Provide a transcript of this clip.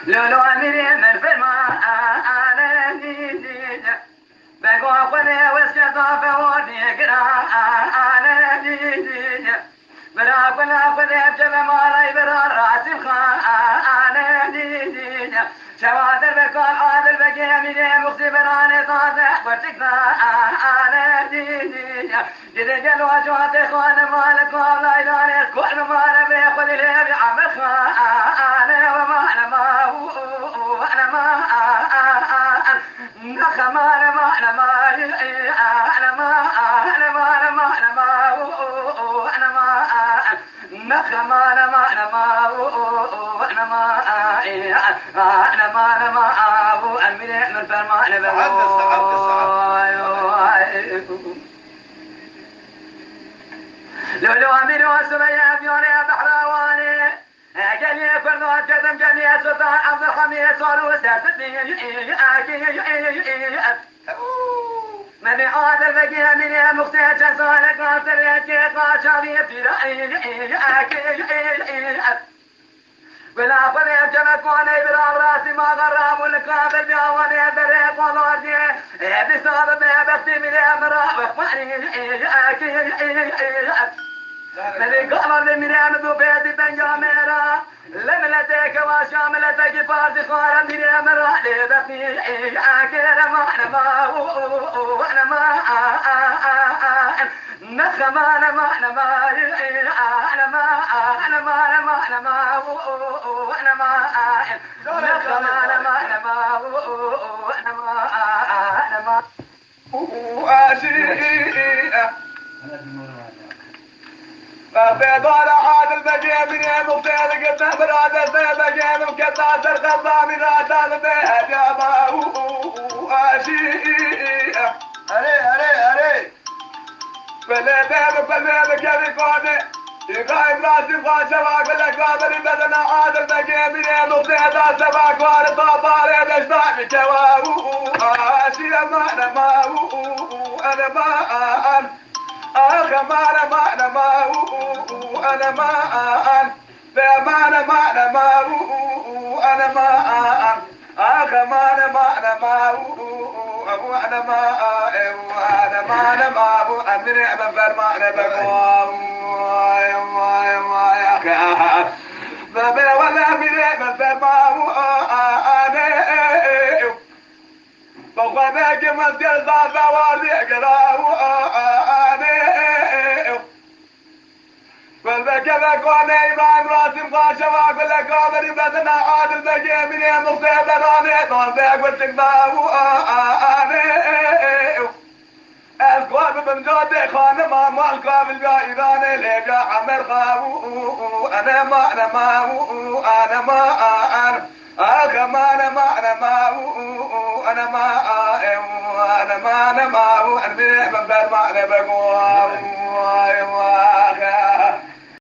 لولو أميري من فرما أنا ديدي بقوا خذي وسكتا فودي قرا أنا ديدي برا كنا خذي بجمع مالي برا راسي بخان أنا ديدي شوادر بكون عادل بقي أميري مختبراني طازح وارتكنا أنا ديدي جدي جلوة جوات إخوان مالك والله إلاني كل مالك بيخذ لي بعمل خان وما ما أنا ما نخما أنا ما أنا ما أنا ما أنا ما أنا ما أنا ما أنا ما نخما أنا ما أنا ما أنا ما أنا ما أنا ما أبو أمي من فرما أنا لولو أمير وسمية بيوني بحراواني جميع كردوات كذب جميع سلطان عبد الحميد صاروا ساتتني من هذا البقية من مختار سالك قاصر كيف شافي ابتدائي ولا فريق جمك وانا ابرام راسي ما غرام والكافر جاواني بريق والوردي بسبب بختي من امرأة وخماني ملك قمر من امدو بيتي بنجاميرا لملتك وشاملتك فارد خوارا من امرأة لبختي اكير ما انا ما وانا ما نخما انا ما انا ما انا ما انا ما انا ما انا ما وانا ما نخما انا ما انا ما وانا ما انا ما فبيضان عاد البقية من يمختار قدام برادة سيبقى مكتا سرقضا من رادة البيت يا باو أشيء أري فالبيب كذي قادي يقايم راسي خاشا واقل لك قابل بدنا عاد البقية من يمختار سباك وارد طابالي دشتاني كواو أشيء ما أنا ما أنا ما ما أنا ما أنا ما أنا ما لا ما أنا ما أنا ما أنا ما ما أنا ما أنا ما أبو أنا ما أنا ما أنا ما أبو أمري أبفر ما أنا بقوم يا أخي فبلا ولا أمري أبفر ما أنا بخباك مسجد ضعف وارضي قراء فالبكذا وانا ايمان راسم خاشا واقول لك قابل بدنا عادل بقي من المصيد راني طنبيك والتقباو القواب من جودي خانم ما القابل بايراني ليجا عمر خاو انا ما انا ما انا ما انا ما انا ما انا ما انا ما انا ما انا ما انا من بر ما انا بقوا